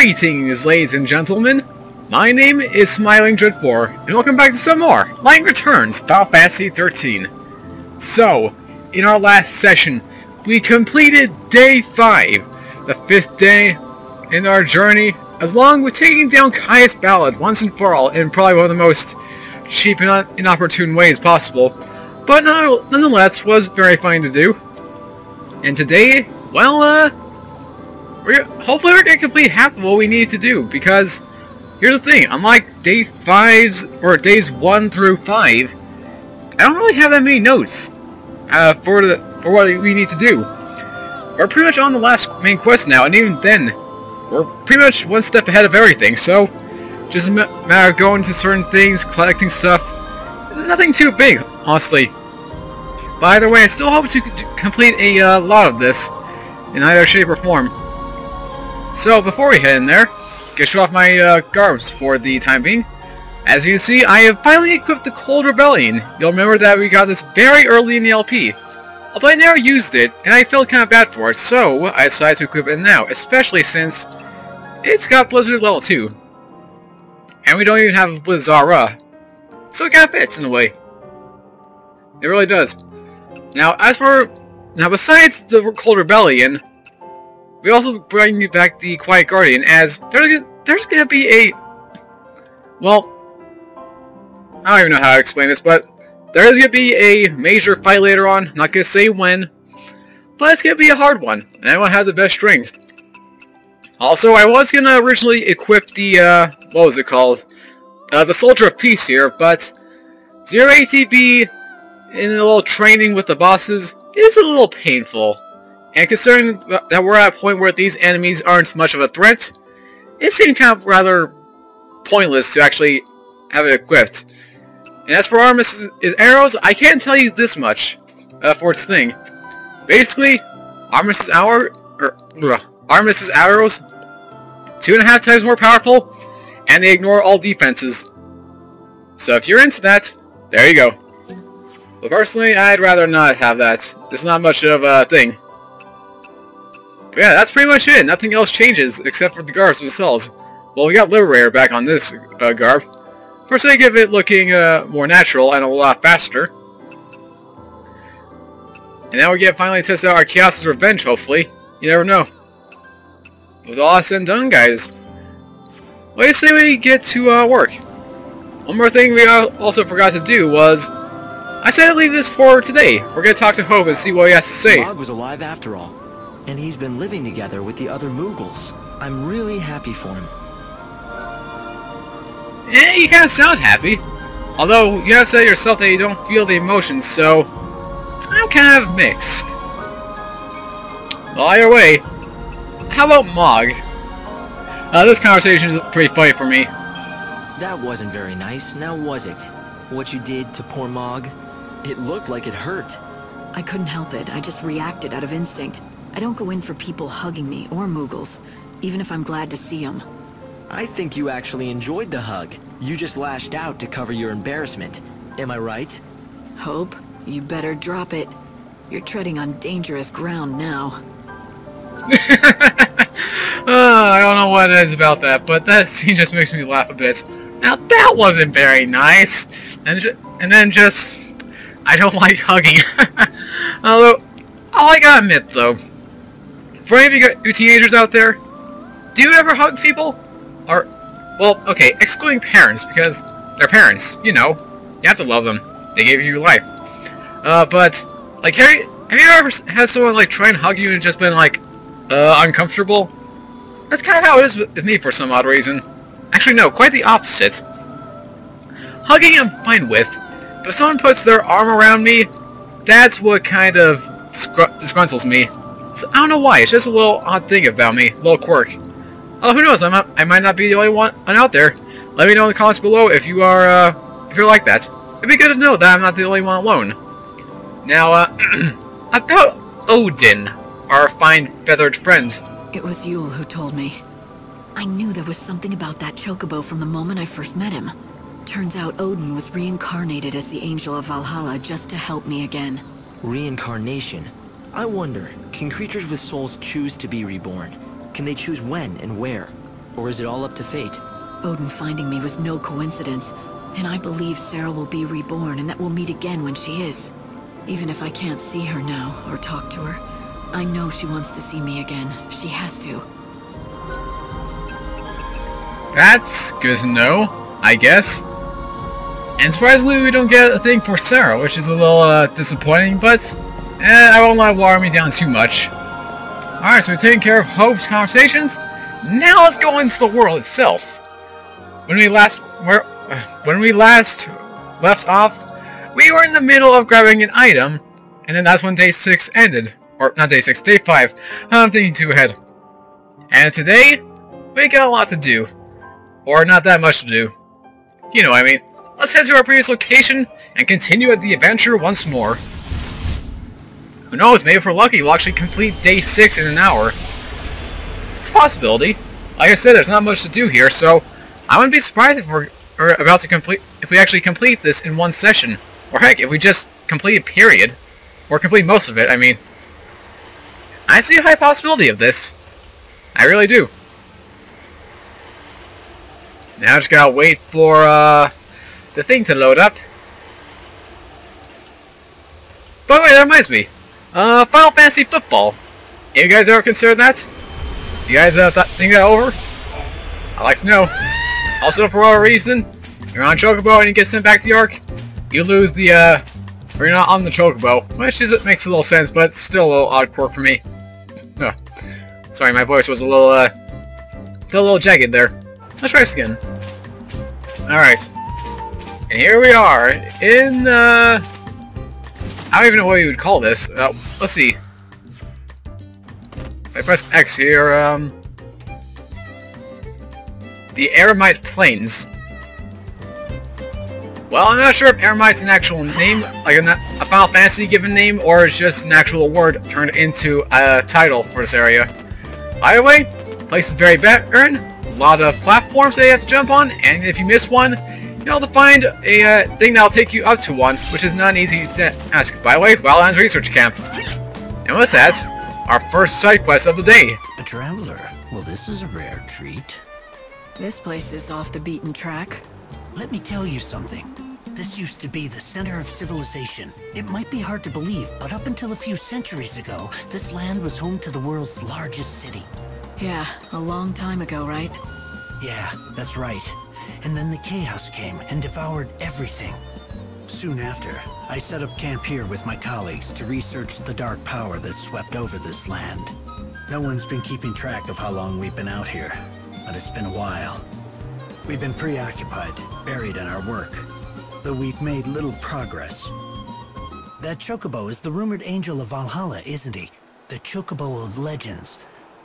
Greetings, ladies and gentlemen. My name is Smiling Dread4, and welcome back to some more Light Returns Final Fantasy XIII. So, in our last session, we completed Day 5, the 5th day in our journey, along with taking down Caius Ballad once and for all in probably one of the most cheap and inopportune ways possible, but nonetheless was very fun to do. And today, well, hopefully we're going to complete half of what we need to do, because here's the thing, unlike Day 5's, or Days 1 through 5, I don't really have that many notes for what we need to do. We're pretty much on the last main quest now, and even then, we're pretty much one step ahead of everything, so just a matter of going to certain things, collecting stuff, nothing too big, honestly. But either way, I still hope to complete a lot of this, in either shape or form. So, before we head in there, get show off my garbs for the time being. As you can see, I have finally equipped the Cold Rebellion. You'll remember that we got this very early in the LP. Although I never used it, and I felt kind of bad for it, so I decided to equip it now, especially since it's got Blizzard level 2. And we don't even have Blizzara. So it kind of fits in a way. It really does. Now, besides the Cold Rebellion, we also bring back the Quiet Guardian, as there's gonna be a... Well, I don't even know how to explain this, but there is gonna be a major fight later on. I'm not gonna say when, but it's gonna be a hard one, and I want to have the best strength. Also, I was gonna originally equip the, what was it called? The Soldier of Peace here, but 0 ATB in a little training with the bosses is a little painful. And considering that we're at a point where these enemies aren't much of a threat, it seemed kind of rather pointless to actually have it equipped. And as for Armis's arrows, I can't tell you this much for its thing. Basically, Armis's arrows 2.5 times more powerful, and they ignore all defenses. So if you're into that, there you go. But personally, I'd rather not have that. It's not much of a thing. But yeah, that's pretty much it. Nothing else changes except for the garbs themselves. Well, we got Liberator back on this garb, for sake of it looking more natural and a lot faster. And now we get finally test out our Chaos's Revenge, hopefully. You never know. With all said and done, guys, what do you say we get to work? One more thing we also forgot to do was, I said I'd leave this for today. We're going to talk to Hope and see what he has to say. Mog was alive after all, and he's been living together with the other Moogles. I'm really happy for him. Eh, you kind of sound happy. Although, you have said yourself that you don't feel the emotions, so I'm kind of mixed. Well, either way, how about Mog? This conversation is pretty funny for me. That wasn't very nice, now was it? What you did to poor Mog? It looked like it hurt. I couldn't help it. I just reacted out of instinct. I don't go in for people hugging me, or Moogles, even if I'm glad to see them. I think you actually enjoyed the hug. You just lashed out to cover your embarrassment. Am I right? Hope, you better drop it. You're treading on dangerous ground now. I don't know what it is about that, but that scene just makes me laugh a bit. Now that wasn't very nice. And then just... I don't like hugging. Although, I gotta admit though, for any of you teenagers out there, do you ever hug people? Or, well, okay, excluding parents, because they're parents, you know. You have to love them. They gave you life. But, like, have you ever had someone, like, try and hug you and just been, like, uncomfortable? That's kind of how it is with me for some odd reason. Actually, no, quite the opposite. Hugging I'm fine with, but if someone puts their arm around me, that's what kind of disgruntles me. So I don't know why, it's just a little odd thing about me, a little quirk. Oh, who knows, I might not be the only one out there. Let me know in the comments below if you are, if you're like that. It'd be good to know that I'm not the only one alone. Now, about Odin, our fine feathered friend. It was Yule who told me. I knew there was something about that chocobo from the moment I first met him. Turns out Odin was reincarnated as the Angel of Valhalla just to help me again. Reincarnation? I wonder, can creatures with souls choose to be reborn? Can they choose when and where? Or is it all up to fate? Odin finding me was no coincidence, and I believe Sarah will be reborn and that we'll meet again when she is. Even if I can't see her now, or talk to her, I know she wants to see me again. She has to. That's good to know, I guess. And surprisingly, we don't get a thing for Sarah, which is a little disappointing, but I won't let it water me down too much. Alright, so we've taken care of Hope's conversations. Now let's go into the world itself. When we last left off, we were in the middle of grabbing an item, and then that's when day 6 ended. Or, not day 6, day 5. I'm thinking too ahead. And today, we got a lot to do. Or not that much to do. You know what I mean. Let's head to our previous location and continue at the adventure once more. Who knows, maybe if we're lucky, we'll actually complete day 6 in an hour. It's a possibility. Like I said, there's not much to do here, so I wouldn't be surprised if we're about to complete, if we actually complete this in one session. Or heck, if we just complete a period. Or complete most of it, I mean. I see a high possibility of this. I really do. Now I just gotta wait for the thing to load up. By the way, that reminds me. Final Fantasy Football. You guys ever considered that? You guys think that over? I'd like to know. Also, for whatever reason, you're on Chocobo and you get sent back to the Ark, you lose the, or you're not on the Chocobo, which makes a little sense, but it's still a little odd quirk for me. Sorry, my voice was a little jagged there. Let's try this again. Alright. And here we are, in, I don't even know what you would call this. Let's see. If I press X here, the Eremite Plains. Well, I'm not sure if Eremite's an actual name, like a Final Fantasy given name, or it's just an actual word turned into a title for this area. Either way, the place is very barren, a lot of platforms that you have to jump on, and if you miss one, you'll have to find a thing that'll take you up to one, which is not an easy task. By the way, Wildlands Research Camp. And with that, our first side quest of the day. A traveler. Well, this is a rare treat. This place is off the beaten track. Let me tell you something. This used to be the center of civilization. It might be hard to believe, but up until a few centuries ago, this land was home to the world's largest city. Yeah, a long time ago, right? Yeah, that's right. And then the chaos came and devoured everything. Soon after, I set up camp here with my colleagues to research the dark power that swept over this land. No one's been keeping track of how long we've been out here, but it's been a while. We've been preoccupied, buried in our work, though we've made little progress. That Chocobo is the rumored angel of Valhalla, isn't he? The Chocobo of legends.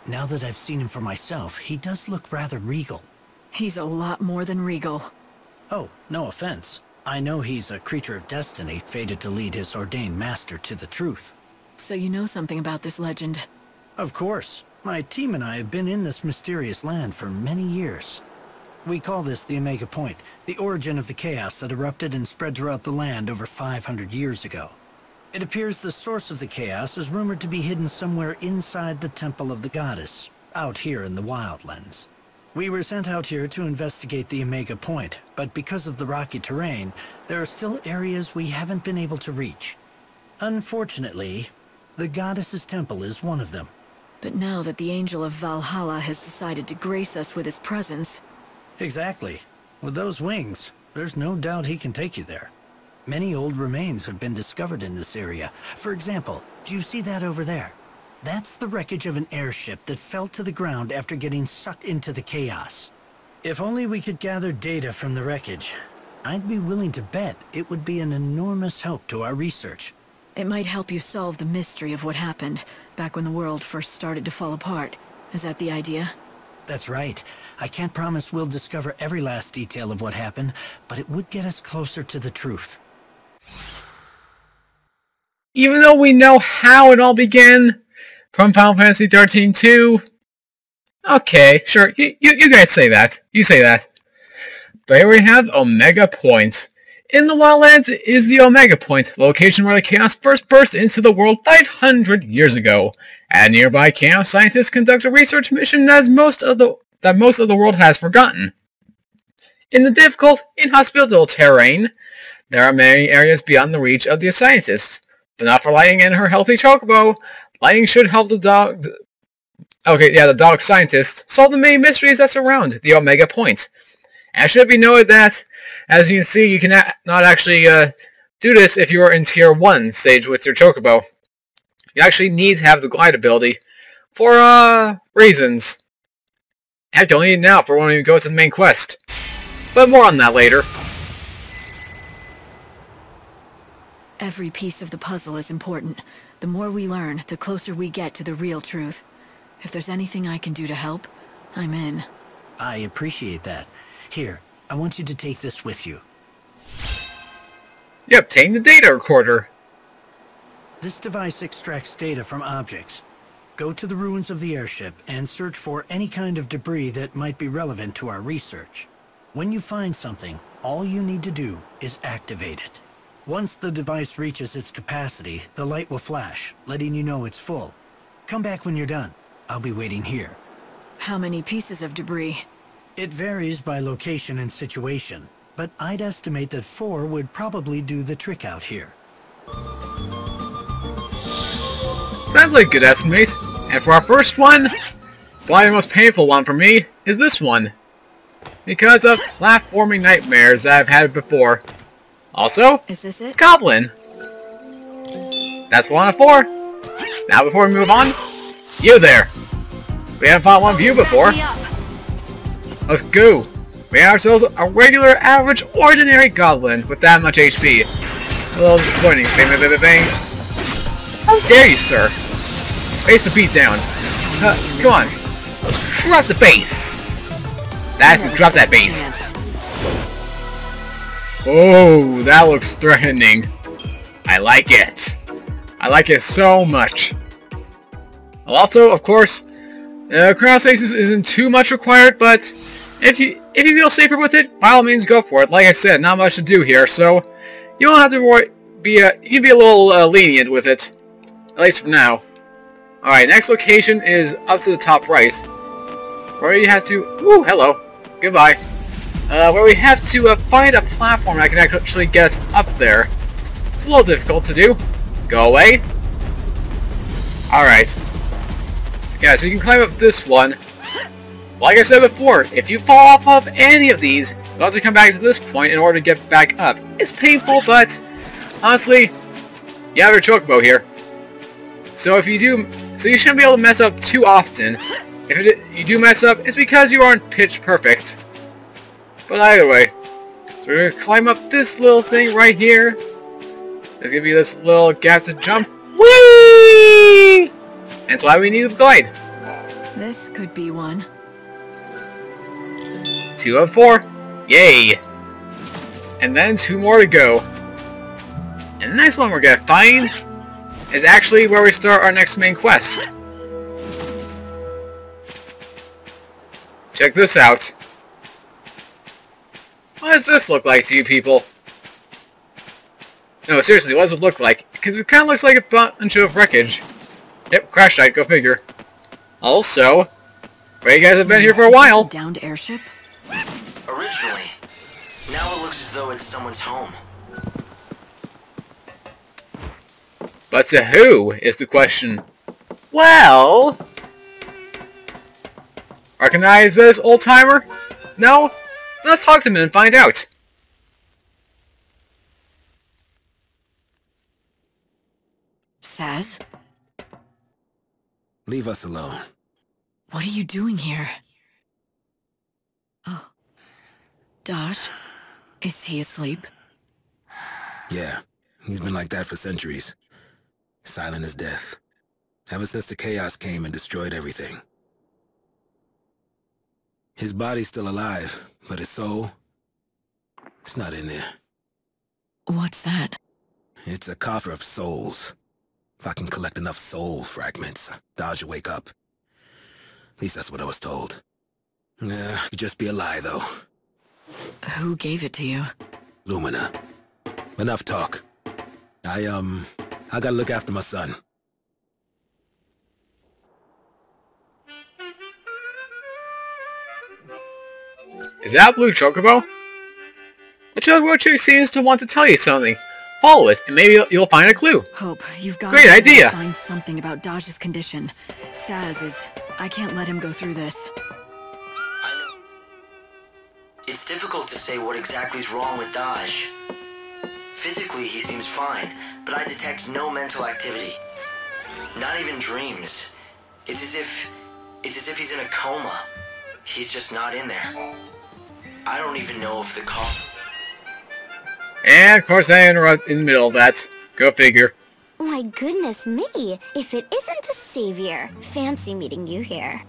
Now that I've seen him for myself, he does look rather regal. He's a lot more than regal. Oh, no offense. I know he's a creature of destiny, fated to lead his ordained master to the truth. So you know something about this legend? Of course. My team and I have been in this mysterious land for many years. We call this the Omega Point, the origin of the chaos that erupted and spread throughout the land over 500 years ago. It appears the source of the chaos is rumored to be hidden somewhere inside the Temple of the Goddess, out here in the Wildlands. We were sent out here to investigate the Omega Point, but because of the rocky terrain, there are still areas we haven't been able to reach. Unfortunately, the Goddess's temple is one of them. But now that the Angel of Valhalla has decided to grace us with his presence... Exactly. With those wings, there's no doubt he can take you there. Many old remains have been discovered in this area. For example, do you see that over there? That's the wreckage of an airship that fell to the ground after getting sucked into the chaos. If only we could gather data from the wreckage, I'd be willing to bet it would be an enormous help to our research. It might help you solve the mystery of what happened back when the world first started to fall apart. Is that the idea? That's right. I can't promise we'll discover every last detail of what happened, but it would get us closer to the truth. Even though we know how it all began from Final Fantasy XIII-2, okay, sure, you guys say that. You say that. But here we have Omega Point. In the Wildlands is the Omega Point, location where the chaos first burst into the world 500 years ago. At nearby camp, scientists conduct a research mission that that most of the world has forgotten. In the difficult, inhospitable terrain, there are many areas beyond the reach of the scientists. But not for Lightning and her healthy chocobo. Lightning should help the dog... the dog scientist solve the many mysteries that surround the Omega Point. And it should be noted that, as you can see, you cannot actually do this if you are in Tier 1 stage with your chocobo. You actually need to have the glide ability for reasons. Heck, you only need it now for when you go to the main quest. But more on that later. Every piece of the puzzle is important. The more we learn, the closer we get to the real truth. If there's anything I can do to help, I'm in. I appreciate that. Here, I want you to take this with you. You obtain the data recorder. This device extracts data from objects. Go to the ruins of the airship and search for any kind of debris that might be relevant to our research. When you find something, all you need to do is activate it. Once the device reaches its capacity, the light will flash, letting you know it's full. Come back when you're done. I'll be waiting here. How many pieces of debris? It varies by location and situation, but I'd estimate that 4 would probably do the trick out here. Sounds like a good estimate. And for our first one, probably the most painful one for me is this one. Because of platforming nightmares that I've had before. Also, Is this it? Goblin. That's 1 of 4. Now before we move on, you there. We haven't fought one of you before. Let's go. We have ourselves a regular, average, ordinary goblin with that much HP. A little disappointing. Bang, bang, bang, bang, bang. How dare you, sir? Face the beat down. Come on. Drop the base. That's it. Drop that base. Oh, that looks threatening. I like it. I like it so much. Also, of course, Chronostasis isn't too much required, but if you feel safer with it, by all means go for it. Like I said, not much to do here, so you don't have to worry. You can be a little lenient with it, at least for now. All right, next location is up to the top right, where you have to. Woo, hello, goodbye. Where we have to find a platform that can actually get us up there. It's a little difficult to do. Go away. Alright. Yeah, so you can climb up this one. Like I said before, if you fall off of any of these, you'll have to come back to this point in order to get back up. It's painful, but honestly, you have your chocobo here. So if you do, so you shouldn't be able to mess up too often. If you do mess up, it's because you aren't pitch perfect. But either way, so we're gonna climb up this little thing right here. There's gonna be this little gap to jump. Whee! That's why we need the glide. This could be one. 2 of 4. Yay! And then 2 more to go. And the next one we're gonna find is actually where we start our next main quest. Check this out. What does this look like to you people? No, seriously, what does it look like? Because it kind of looks like a bunch of wreckage. Yep, crash site, go figure. Also, well, you guys have been here for a while. Downed airship? Originally. Now it looks as though it's someone's home. But to who is the question? Well... Recognize this, old-timer? No? Let's talk to him and find out. Saz? Leave us alone. What are you doing here? Oh. Dash? Is he asleep? Yeah, he's been like that for centuries. Silent as death. Ever since the chaos came and destroyed everything. His body's still alive, but his soul... it's not in there. What's that? It's a coffer of souls. If I can collect enough soul fragments, Dodge will wake up. At least that's what I was told. Could just be a lie, though. Who gave it to you? Lumina. Enough talk. I gotta look after my son. Is that a blue chocobo? The chocobo chick seems to want to tell you something. Follow it, and maybe you'll find a clue. Hope, you've got Great idea. to find something about Daj's condition. Saz is... I can't let him go through this. It's difficult to say what exactly is wrong with Daj. Physically, he seems fine, but I detect no mental activity. Not even dreams. It's as if he's in a coma. He's just not in there. I don't even know if the And of course I interrupt in the middle of that. Go figure. My goodness me, if it isn't the Savior. Fancy meeting you here.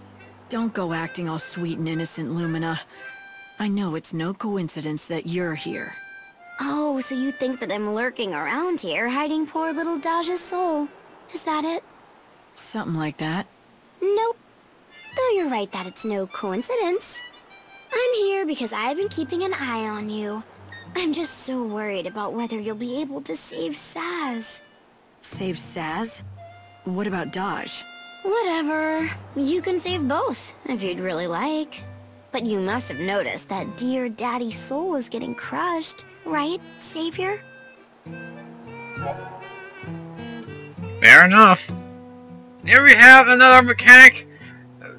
Don't go acting all sweet and innocent, Lumina. I know it's no coincidence that you're here. Oh, so you think that I'm lurking around here, hiding poor little Daj's soul. Is that it? Something like that. Nope. Though you're right that it's no coincidence. I'm here because I've been keeping an eye on you. I'm just so worried about whether you'll be able to save Saz. Save Saz? What about Daj? Whatever. You can save both, if you'd really like. But you must have noticed that dear Daddy's soul is getting crushed, right, Savior? Fair enough. Here we have another mechanic.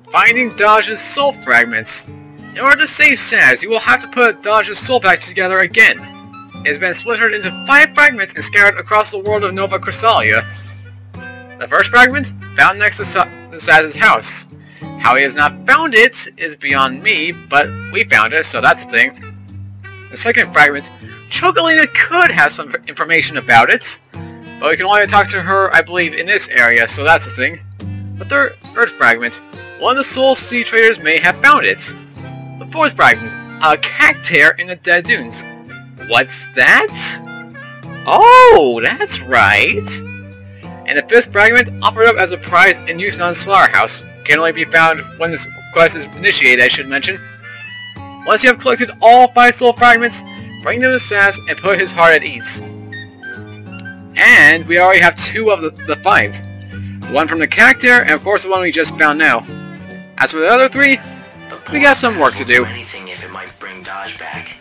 Finding Daj's soul fragments. In order to save Saz, you will have to put Daj's soul back together again. It has been splintered into 5 fragments and scattered across the world of Nova Crystallis. The first fragment, found next to Saz's house. How he has not found it is beyond me, but we found it, so that's a thing. The second fragment, Chocolina could have some information about it, but we can only talk to her, I believe, in this area, so that's a thing. The third fragment, one of the Soul Sea Traders may have found it. The fourth fragment, a cactuar in the Dead Dunes. What's that? Oh, that's right! And the fifth fragment, offered up as a prize in Yusan's slaughterhouse, can only be found when this quest is initiated, I should mention. Once you have collected all 5 soul fragments, bring them to Saz and put his heart at ease. And we already have 2 of the 5. One from the cactuar, and of course the one we just found now. As for the other 3, we got some work to do. Anything if it might bring Daj back.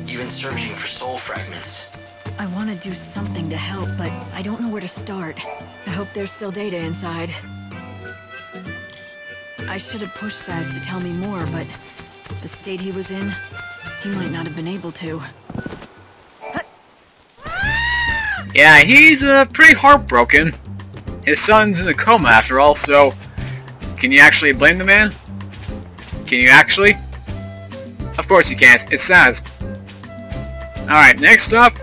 Even searching for soul fragments. I want to do something to help, but I don't know where to start. I hope there's still data inside. I should have pushed Saz to tell me more, but the state he was in, he might not have been able to. Yeah, he's pretty heartbroken. His son's in a coma after all, so can you actually blame the man? Can you actually? Of course you can't. It's Saz. Alright, next up,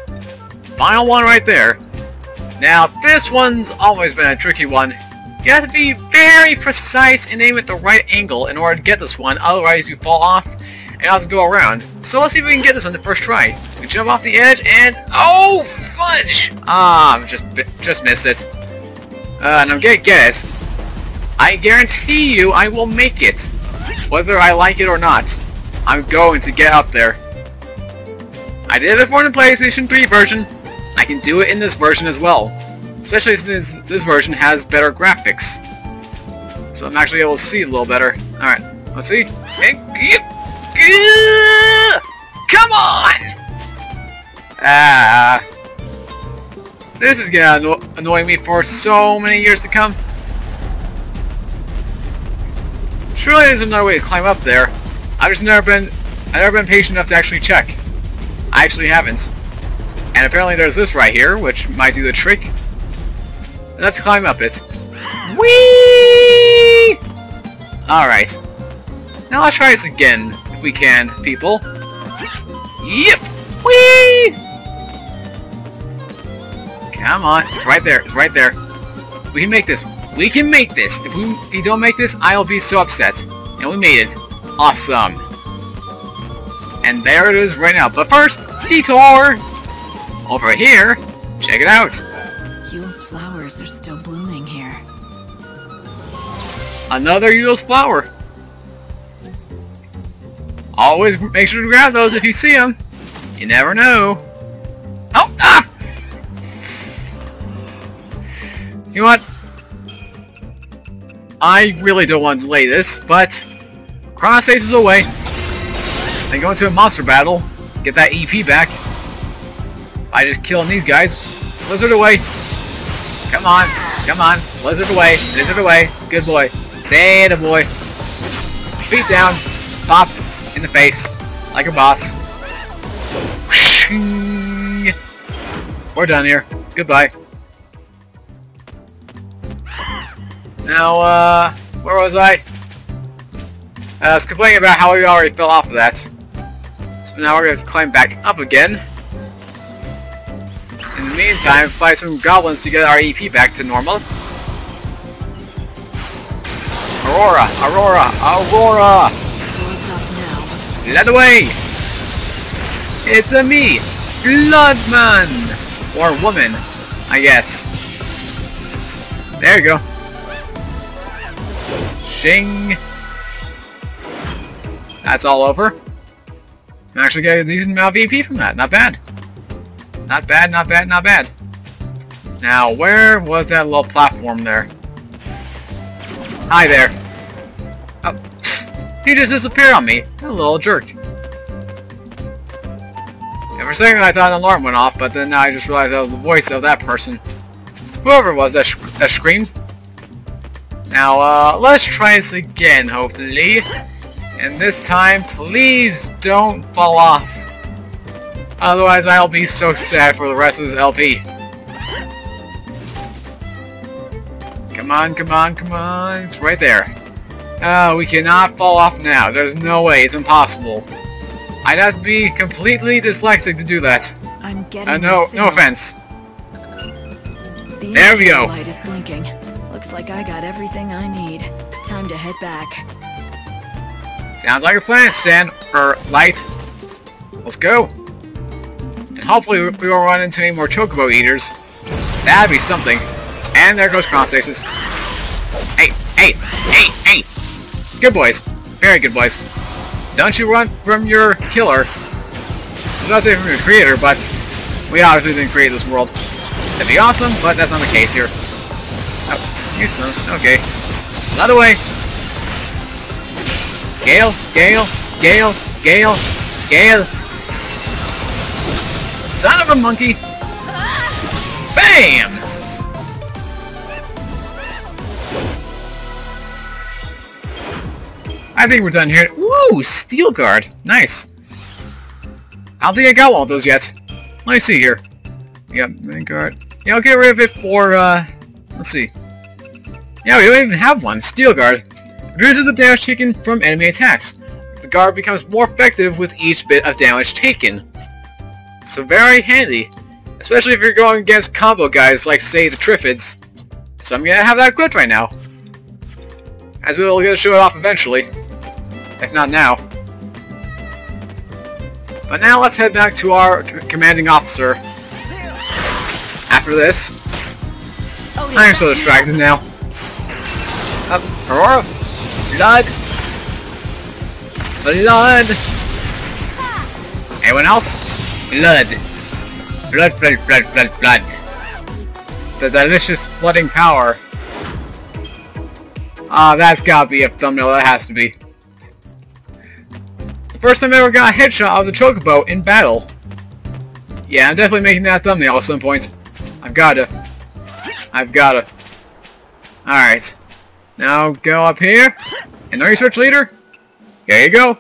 final one right there. Now, this one's always been a tricky one. You have to be very precise and aim at the right angle in order to get this one, otherwise you fall off and have to go around. So let's see if we can get this on the first try. We jump off the edge and... oh, fudge! Ah, just missed it. And I'm gonna get it. I guarantee you I will make it. Whether I like it or not, I'm going to get up there. I did it before in the PlayStation 3 version. I can do it in this version as well. Especially since this version has better graphics. So I'm actually able to see a little better. Alright, let's see. Come on! This is gonna annoy me for so many years to come. Surely there's another way to climb up there. I've never been patient enough to actually check. I actually haven't. And apparently there's this right here, which might do the trick. Let's climb up it. Whee! Alright. Now let's try this again, if we can, people. Yep! Whee! Come on, it's right there, it's right there. We can make this. We can make this. If we don't make this, I'll be so upset. And we made it. Awesome. And there it is right now. But first, detour! Over here, check it out. Yule's flowers are still blooming here. Another Yule's flower. Always make sure to grab those if you see them. You never know. Oh, ah! You know what? I really don't want to delay this, but Cross Aces away. then go into a monster battle, get that EP back. By just killing these guys. Blizzard away. Come on, come on. Blizzard away, Blizzard away. Good boy. Bad boy. Beat down. Pop in the face. Like a boss. We're done here. Goodbye. Now, where was I? I was complaining about how we already fell off of that. So now we're going to climb back up again. In the meantime, fight some goblins to get our EP back to normal. Aurora! Aurora! Aurora! What's up now? Let away! It's a me! Bloodman! Or woman, I guess. There you go. Shing! That's all over. I'm actually getting a decent amount of EP from that. Not bad. Not bad, not bad, not bad. Now, where was that little platform there? Hi there. Oh, he just disappeared on me. A little jerk. And for a second I thought an alarm went off, but then I just realized that was the voice of that person. Whoever it was that screamed. Now, let's try this again, hopefully. And this time, please don't fall off. Otherwise, I'll be so sad for the rest of this LP. Come on, come on, come on. It's right there. We cannot fall off now. There's no way. It's impossible. I'd have to be completely dyslexic to do that. I'm getting no offense. The there we go. light is blinking. Looks like I got everything I need. Time to head back. Sounds like a plan, Stan. Light. Let's go. And hopefully we won't run into any more chocobo eaters. That'd be something. And there goes Chronostasis. Hey, hey, hey, hey! Good boys. Very good boys. Don't you run from your killer. I'm not saying from your creator, but we obviously didn't create this world. That'd be awesome, but that's not the case here. Oh, you son. Okay. Not away. Gale, Gale, Gale, Gale, Gale. Son of a monkey. Bam! I think we're done here. Woo! Steel guard. Nice. I don't think I got one of those yet. Let me see here. Yep, main guard. Yeah, I'll get rid of it for, let's see. Yeah, we don't even have one. Steel guard. Reduces the damage taken from enemy attacks. The guard becomes more effective with each bit of damage taken. So very handy. Especially if you're going against combo guys like, say, the Triffids. So I'm gonna have that equipped right now. As we'll get to show it off eventually. If not now. But now let's head back to our commanding officer. After this. I'm so distracted now. Up, Aurora. Blood. Blood. Anyone else? Blood. Blood, blood, blood, blood, blood. The delicious flooding power. Ah, that's gotta be a thumbnail. That has to be. The first time I ever got a headshot of the chocobo in battle. Yeah, I'm definitely making that thumbnail at some point. I've gotta. Alright. Now go up here. And the research leader. Here you go.